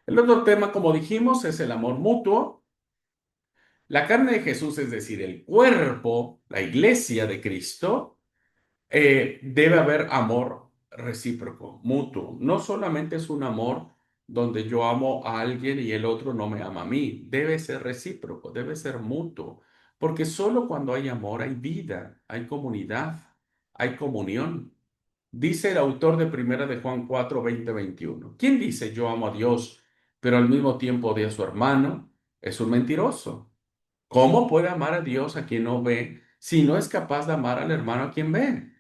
El otro tema, como dijimos, es el amor mutuo. La carne de Jesús, es decir, el cuerpo, la iglesia de Cristo, debe haber amor recíproco, mutuo. No solamente es un amor donde yo amo a alguien y el otro no me ama a mí. Debe ser recíproco, debe ser mutuo. Porque solo cuando hay amor hay vida, hay comunidad, hay comunión. Dice el autor de Primera de Juan 4, 20, 21. ¿Quién dice yo amo a Dios, pero al mismo tiempo odia a su hermano? Es un mentiroso. ¿Cómo puede amar a Dios a quien no ve si no es capaz de amar al hermano a quien ve?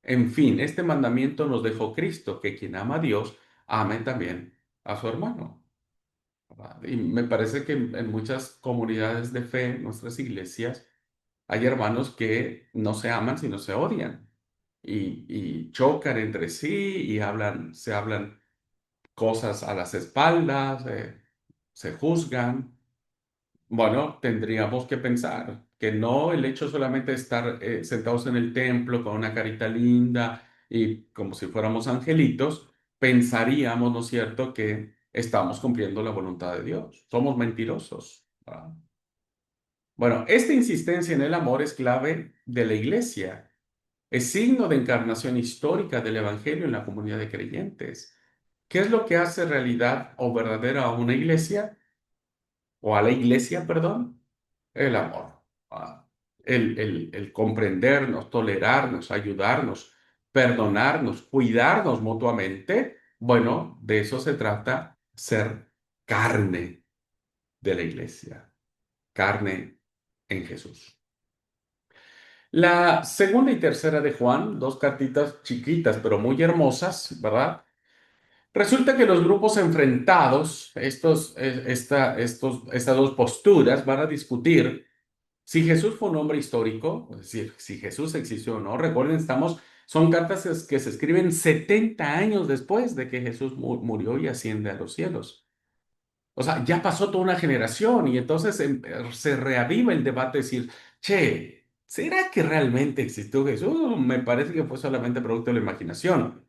En fin, este mandamiento nos dejó Cristo, que quien ama a Dios, ame también a su hermano. ¿Verdad? Y me parece que en muchas comunidades de fe, en nuestras iglesias, hay hermanos que no se aman, sino se odian y chocan entre sí y se hablan cosas a las espaldas, se juzgan. Bueno, tendríamos que pensar que no el hecho solamente de estar sentados en el templo con una carita linda y como si fuéramos angelitos, pensaríamos, ¿no es cierto?, que estamos cumpliendo la voluntad de Dios. Somos mentirosos. ¿Verdad? Bueno, esta insistencia en el amor es clave de la iglesia. Es signo de encarnación histórica del Evangelio en la comunidad de creyentes. ¿Qué es lo que hace realidad o verdadera a una iglesia? O a la iglesia, perdón. El amor, ah, el comprendernos, tolerarnos, ayudarnos, perdonarnos, cuidarnos mutuamente. Bueno, de eso se trata ser carne de la iglesia, carne en Jesús. La segunda y tercera de Juan, dos cartitas chiquitas pero muy hermosas, ¿verdad? Resulta que los grupos enfrentados, estas dos posturas, van a discutir si Jesús fue un hombre histórico, es decir, si Jesús existió o no. Recuerden, son cartas que se escriben 70 años después de que Jesús murió y asciende a los cielos. O sea, ya pasó toda una generación y entonces se reaviva el debate, decir, che, ¿será que realmente existió Jesús? Me parece que fue solamente producto de la imaginación.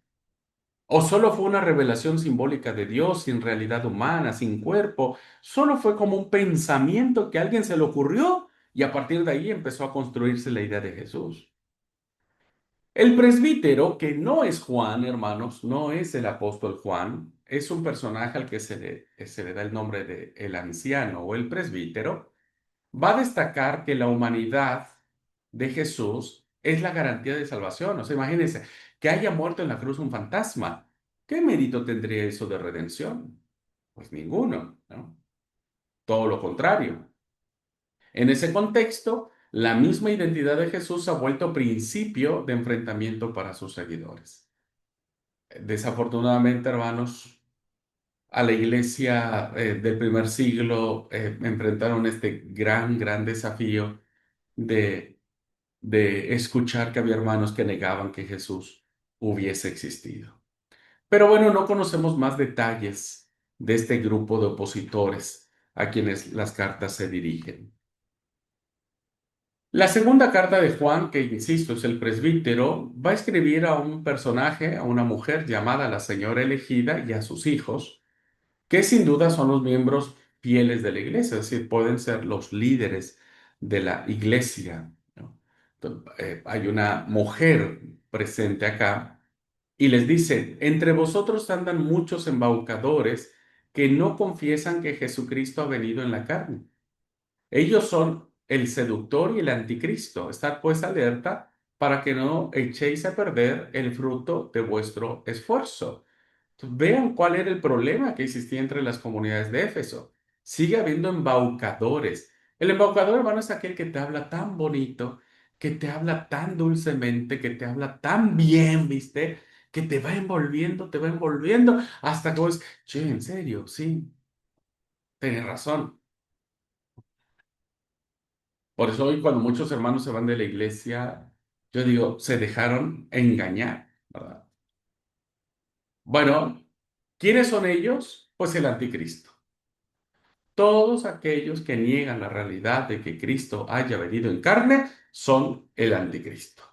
¿O solo fue una revelación simbólica de Dios sin realidad humana, sin cuerpo? Solo fue como un pensamiento que a alguien se le ocurrió y a partir de ahí empezó a construirse la idea de Jesús. El presbítero, que no es Juan, hermanos, no es el apóstol Juan, es un personaje al que se le da el nombre de el anciano o el presbítero, va a destacar que la humanidad de Jesús es la garantía de salvación. O sea, imagínense, que haya muerto en la cruz un fantasma. ¿Qué mérito tendría eso de redención? Pues ninguno, ¿no? Todo lo contrario. En ese contexto, la misma identidad de Jesús ha vuelto principio de enfrentamiento para sus seguidores. Desafortunadamente, hermanos, a la iglesia del primer siglo enfrentaron este gran desafío de escuchar que había hermanos que negaban que Jesús hubiese existido. Pero bueno, no conocemos más detalles de este grupo de opositores a quienes las cartas se dirigen. La segunda carta de Juan, que insisto es el presbítero, va a escribir a un personaje, a una mujer llamada la Señora Elegida y a sus hijos, que sin duda son los miembros fieles de la iglesia, es decir, pueden ser los líderes de la iglesia, ¿no? Entonces, hay una mujer presente acá y les dice, entre vosotros andan muchos embaucadores que no confiesan que Jesucristo ha venido en la carne. Ellos son el seductor y el anticristo. Estad pues alerta para que no echéis a perder el fruto de vuestro esfuerzo. Entonces, vean cuál era el problema que existía entre las comunidades de Éfeso. Sigue habiendo embaucadores. El embaucador, hermano, es aquel que te habla tan bonito, que te habla tan dulcemente, que te habla tan bien, ¿viste? Que te va envolviendo, hasta que vos, che, en serio, sí, tenés razón. Por eso hoy cuando muchos hermanos se van de la iglesia, yo digo, se dejaron engañar, ¿verdad? Bueno, ¿quiénes son ellos? Pues el anticristo. Todos aquellos que niegan la realidad de que Cristo haya venido en carne son el anticristo.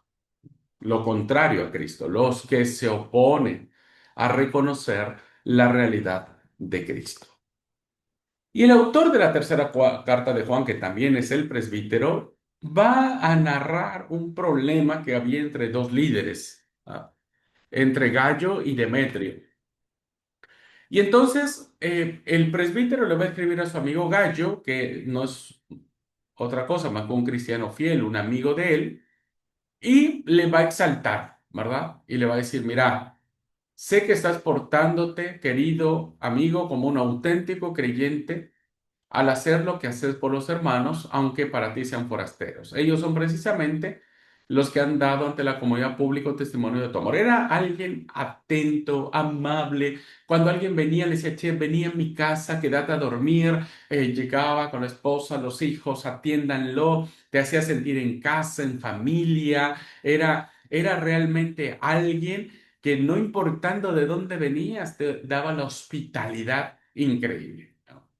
Lo contrario a Cristo, los que se oponen a reconocer la realidad de Cristo. Y el autor de la tercera carta de Juan, que también es el presbítero, va a narrar un problema que había entre dos líderes, entre Gallo y Demetrio. Y entonces el presbítero le va a escribir a su amigo Gallo, que no es otra cosa más que un cristiano fiel, un amigo de él, y le va a exaltar, ¿verdad? Y le va a decir, mira, sé que estás portándote, querido amigo, como un auténtico creyente al hacer lo que haces por los hermanos, aunque para ti sean forasteros. Ellos son precisamente los que han dado ante la comunidad pública un testimonio de tu amor. Era alguien atento, amable. Cuando alguien venía, le decía, che, venía a mi casa, quédate a dormir. Llegaba con la esposa, los hijos, atiéndanlo. Te hacía sentir en casa, en familia. Era realmente alguien que no importando de dónde venías, te daba la hospitalidad increíble, ¿no?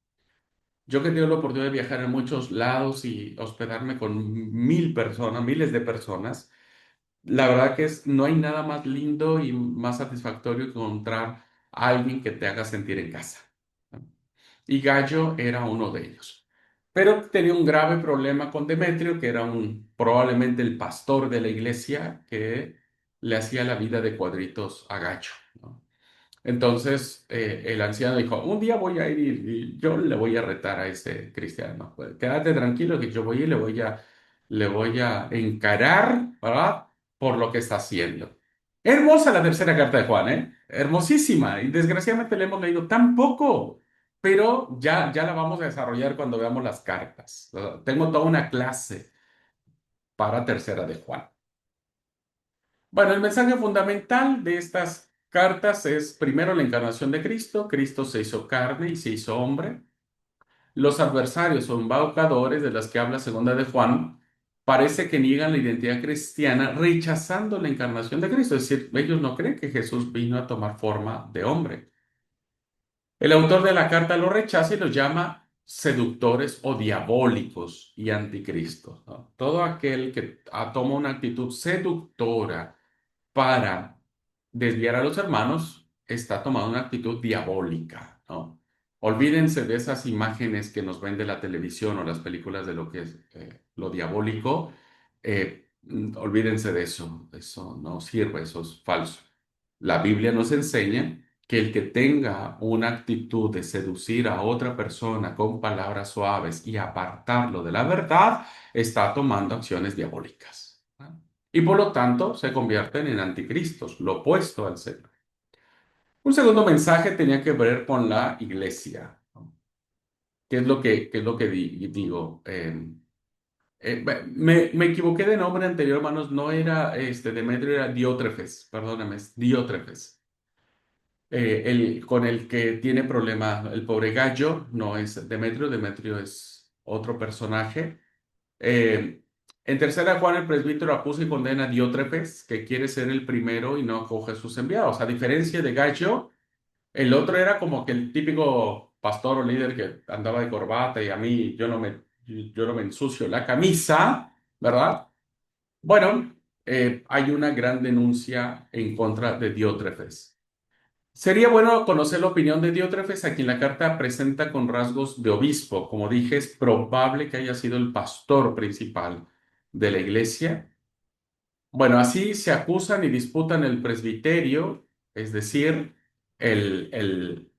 Yo que tengo la oportunidad de viajar en muchos lados y hospedarme con mil personas, miles de personas, la verdad que no hay nada más lindo y más satisfactorio que encontrar a alguien que te haga sentir en casa, ¿no? Y Gallo era uno de ellos. Pero tenía un grave problema con Demetrio, que era probablemente el pastor de la iglesia que le hacía la vida de cuadritos a Gallo, ¿no? Entonces el anciano dijo, un día voy a ir y yo le voy a retar a ese cristiano. Pues, quédate tranquilo que yo voy y le voy a encarar, ¿verdad? Por lo que está haciendo. Hermosa la tercera carta de Juan, ¿eh? Hermosísima. Y desgraciadamente le hemos leído tan poco, pero ya la vamos a desarrollar cuando veamos las cartas. Tengo toda una clase para tercera de Juan. Bueno, el mensaje fundamental de estas cartas es primero la encarnación de Cristo. Cristo se hizo carne y se hizo hombre. Los adversarios o embaucadores de las que habla segunda de Juan parece que niegan la identidad cristiana rechazando la encarnación de Cristo. Es decir, ellos no creen que Jesús vino a tomar forma de hombre. El autor de la carta lo rechaza y los llama seductores o diabólicos y anticristos, ¿no? Todo aquel que toma una actitud seductora para desviar a los hermanos, está tomando una actitud diabólica, ¿no? Olvídense de esas imágenes que nos ven de la televisión o las películas de lo que es lo diabólico. Olvídense de eso. Eso no sirve, eso es falso. La Biblia nos enseña que el que tenga una actitud de seducir a otra persona con palabras suaves y apartarlo de la verdad, está tomando acciones diabólicas, ¿no? Y por lo tanto se convierten en anticristos, lo opuesto al Señor. Un segundo mensaje tenía que ver con la iglesia, ¿no? Qué es lo que digo? Me equivoqué de nombre anterior, hermanos, no era Demetrio, era Diótrefes, perdóname, es Diótrefes. El con el que tiene problemas, el pobre Gallo, no es Demetrio, Demetrio es otro personaje. Eh, en tercera Juan el presbítero acusa y condena a Diótrefes, que quiere ser el primero y no acoge a sus enviados. A diferencia de Gallo, el otro era como que el típico pastor o líder que andaba de corbata y a mí yo no me ensucio la camisa, ¿verdad? Bueno, hay una gran denuncia en contra de Diótrefes. Sería bueno conocer la opinión de Diótrefes, a quien la carta presenta con rasgos de obispo. Como dije, es probable que haya sido el pastor principal de la iglesia. Bueno, así se acusan y disputan el presbiterio, es decir, el, el,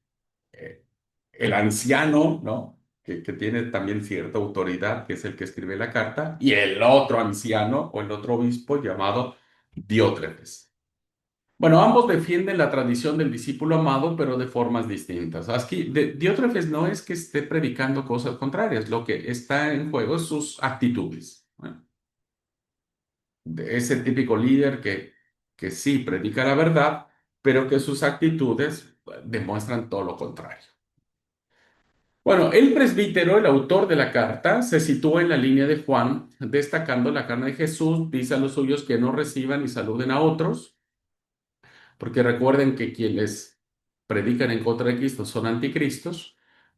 el anciano, ¿no? que tiene también cierta autoridad, que es el que escribe la carta, y el otro anciano o el otro obispo llamado Diótrefes. Bueno, ambos defienden la tradición del discípulo amado, pero de formas distintas. Aquí, Diótrefes no es que esté predicando cosas contrarias, lo que está en juego es sus actitudes. ¿No? De ese típico líder que sí predica la verdad, pero que sus actitudes demuestran todo lo contrario. Bueno, el presbítero, el autor de la carta, se sitúa en la línea de Juan, destacando la carne de Jesús, dice a los suyos que no reciban y saluden a otros, porque recuerden que quienes predican en contra de Cristo son anticristos,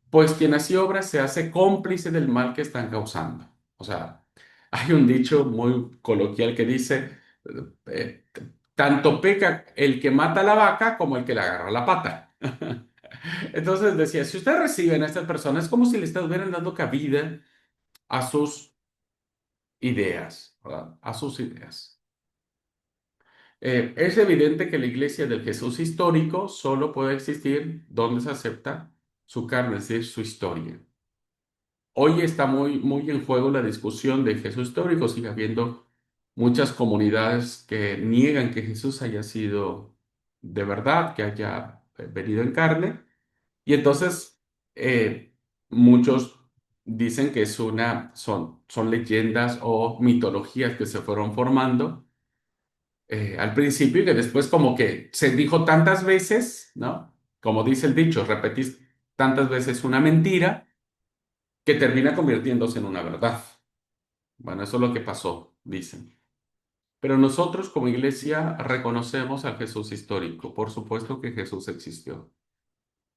pues quien así obra se hace cómplice del mal que están causando. O sea, hay un dicho muy coloquial que dice, eh, tanto peca el que mata a la vaca como el que le agarra la pata. Entonces decía, si ustedes reciben a estas personas, es como si le estuvieran dando cabida a sus ideas, ¿verdad? A sus ideas. Es evidente que la iglesia del Jesús histórico solo puede existir donde se acepta su carne, es decir, su historia. Hoy está muy en juego la discusión de Jesús histórico. Sigue habiendo muchas comunidades que niegan que Jesús haya sido de verdad, que haya venido en carne. Y entonces muchos dicen que son leyendas o mitologías que se fueron formando al principio y que después como que se dijo tantas veces, ¿no? Como dice el dicho, repetís tantas veces una mentira que termina convirtiéndose en una verdad. Bueno, eso es lo que pasó, dicen. Pero nosotros como iglesia reconocemos al Jesús histórico. Por supuesto que Jesús existió.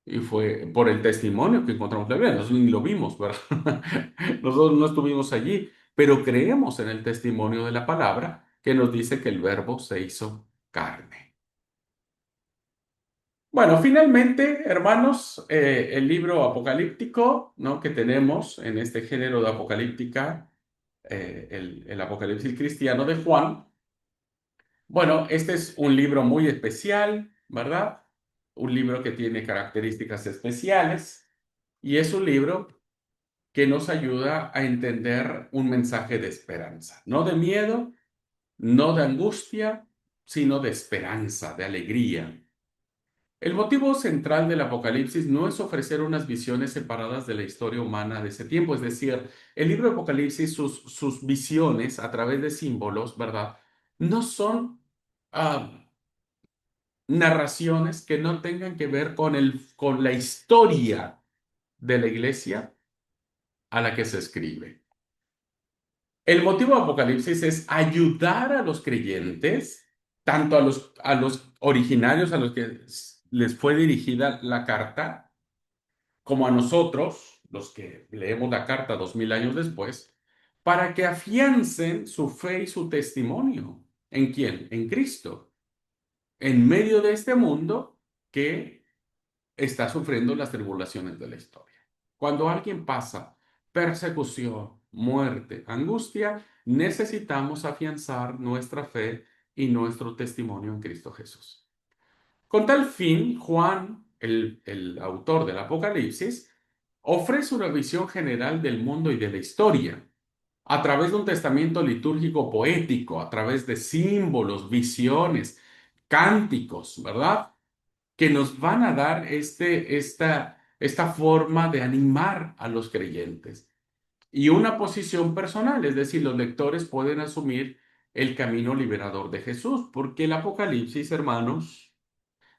Y fue por el testimonio que encontramos en la Biblia. Nosotros ni lo vimos, ¿verdad? Nosotros no estuvimos allí, pero creemos en el testimonio de la palabra que nos dice que el verbo se hizo carne. Bueno, finalmente, hermanos, el libro apocalíptico, ¿no? que tenemos en este género de apocalíptica, el Apocalipsis cristiano de Juan. Bueno, este es un libro muy especial, ¿verdad? Un libro que tiene características especiales y es un libro que nos ayuda a entender un mensaje de esperanza, no de miedo, no de angustia, sino de esperanza, de alegría. El motivo central del Apocalipsis no es ofrecer unas visiones separadas de la historia humana de ese tiempo, es decir, el libro de Apocalipsis, sus visiones a través de símbolos, ¿verdad? No son ah, narraciones que no tengan que ver con la historia de la iglesia a la que se escribe. El motivo de Apocalipsis es ayudar a los creyentes, tanto a los originarios a los que les fue dirigida la carta, como a nosotros, los que leemos la carta 2000 años después, para que afiancen su fe y su testimonio. ¿En quién? En Cristo, en medio de este mundo que está sufriendo las tribulaciones de la historia. Cuando alguien pasa persecución, muerte, angustia, necesitamos afianzar nuestra fe y nuestro testimonio en Cristo Jesús. Con tal fin, Juan, el autor del Apocalipsis, ofrece una visión general del mundo y de la historia a través de un testamento litúrgico poético, a través de símbolos, visiones, cánticos, ¿verdad? Que nos van a dar esta forma de animar a los creyentes. Y una posición personal, es decir, los lectores pueden asumir el camino liberador de Jesús, porque el Apocalipsis, hermanos,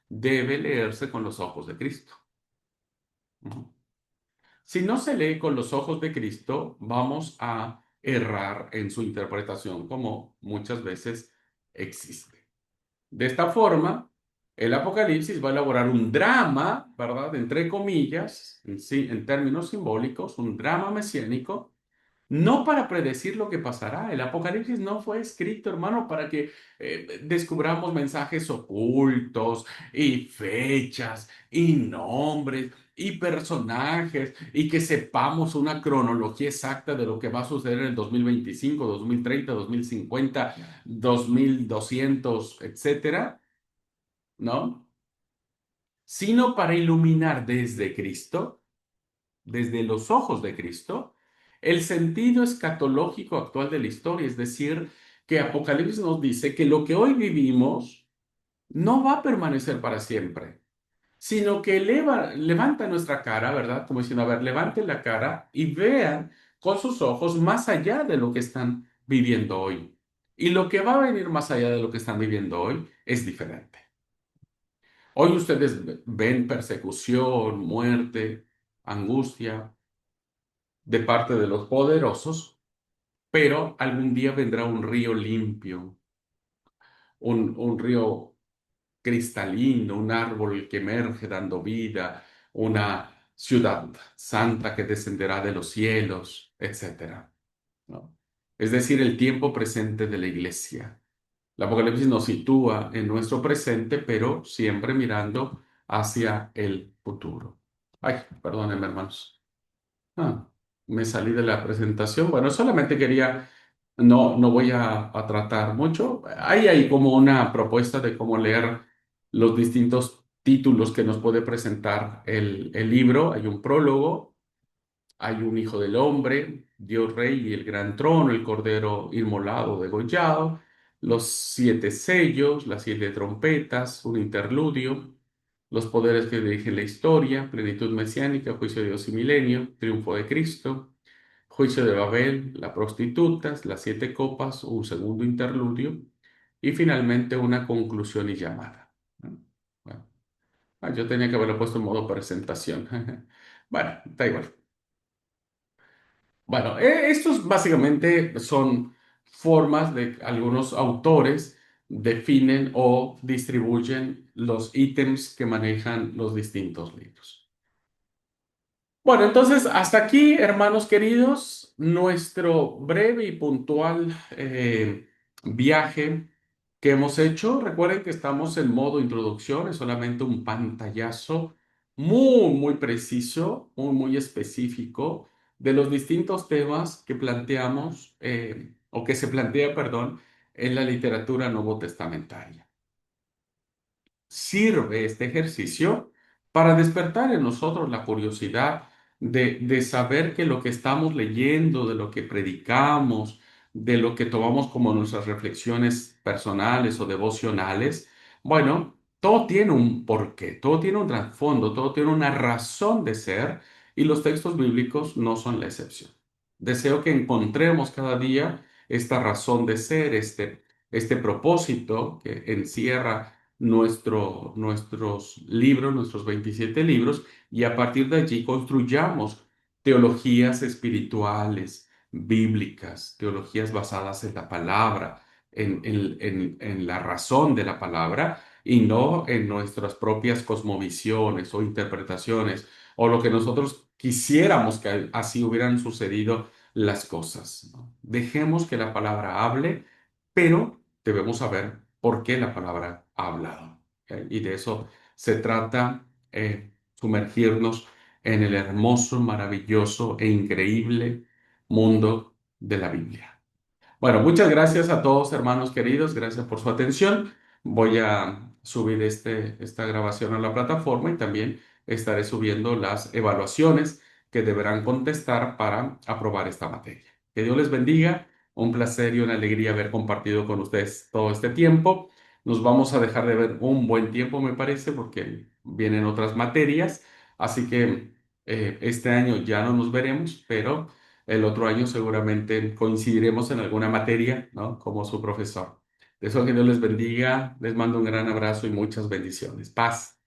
debe leerse con los ojos de Cristo. Ujú. Si no se lee con los ojos de Cristo, vamos a errar en su interpretación, como muchas veces existe. De esta forma, el Apocalipsis va a elaborar un drama, ¿verdad? Entre comillas, en términos simbólicos, un drama mesiánico no para predecir lo que pasará. El Apocalipsis no fue escrito, hermano, para que descubramos mensajes ocultos y fechas y nombres y personajes y que sepamos una cronología exacta de lo que va a suceder en el 2025, 2030, 2050, 2200, etcétera, ¿no? Sino para iluminar desde Cristo desde los ojos de Cristo, el sentido escatológico actual de la historia, es decir, que Apocalipsis nos dice que lo que hoy vivimos no va a permanecer para siempre, sino que levanta nuestra cara, ¿verdad? Como diciendo, a ver, levanten la cara y vean con sus ojos más allá de lo que están viviendo hoy. Y lo que va a venir más allá de lo que están viviendo hoy es diferente. Hoy ustedes ven persecución, muerte, angustia de parte de los poderosos, pero algún día vendrá un río limpio, un río cristalino, un árbol que emerge dando vida, una ciudad santa que descenderá de los cielos, etcétera, ¿no? Es decir, el tiempo presente de la iglesia. El Apocalipsis nos sitúa en nuestro presente, pero siempre mirando hacia el futuro. Ay, perdónenme, hermanos. Ah, me salí de la presentación. Bueno, solamente quería, no voy a tratar mucho. Hay como una propuesta de cómo leer los distintos títulos que nos puede presentar el libro. Hay un prólogo, hay un Hijo del Hombre, Dios Rey y el gran trono, el Cordero inmolado, degollado, los siete sellos, las siete trompetas, un interludio, los poderes que dirigen la historia, plenitud mesiánica, juicio de Dios y milenio, triunfo de Cristo, juicio de Babel, la prostituta, las siete copas, un segundo interludio y finalmente una conclusión y llamada. Bueno, yo tenía que haberlo puesto en modo presentación. Bueno, da igual. Bueno, estos básicamente son formas de algunos autores definen o distribuyen los ítems que manejan los distintos libros. Bueno, entonces hasta aquí, hermanos queridos, nuestro breve y puntual viaje que hemos hecho. Recuerden que estamos en modo introducción, es solamente un pantallazo muy preciso, muy específico de los distintos temas que planteamos, o que se plantea, perdón, en la literatura nuevo-testamentaria. Sirve este ejercicio para despertar en nosotros la curiosidad de saber que lo que estamos leyendo, de lo que predicamos, de lo que tomamos como nuestras reflexiones personales o devocionales, bueno, todo tiene un porqué, todo tiene un trasfondo, todo tiene una razón de ser y los textos bíblicos no son la excepción. Deseo que encontremos cada día esta razón de ser, este propósito que encierra nuestros libros, nuestros 27 libros, y a partir de allí construyamos teologías espirituales, bíblicas, teologías basadas en la palabra, en la razón de la palabra, y no en nuestras propias cosmovisiones o interpretaciones, o lo que nosotros quisiéramos que así hubieran sucedido las cosas, ¿no? Dejemos que la palabra hable, pero debemos saber por qué la palabra ha hablado. ¿Ok? Y de eso se trata, sumergirnos en el hermoso, maravilloso e increíble mundo de la Biblia. Bueno, muchas gracias a todos, hermanos queridos. Gracias por su atención. Voy a subir esta grabación a la plataforma y también estaré subiendo las evaluaciones que deberán contestar para aprobar esta materia. Que Dios les bendiga. Un placer y una alegría haber compartido con ustedes todo este tiempo. Nos vamos a dejar de ver un buen tiempo, me parece, porque vienen otras materias. Así que este año ya no nos veremos, pero el otro año seguramente coincidiremos en alguna materia, ¿no? Como su profesor. Deseo que Dios les bendiga, les mando un gran abrazo y muchas bendiciones. Paz.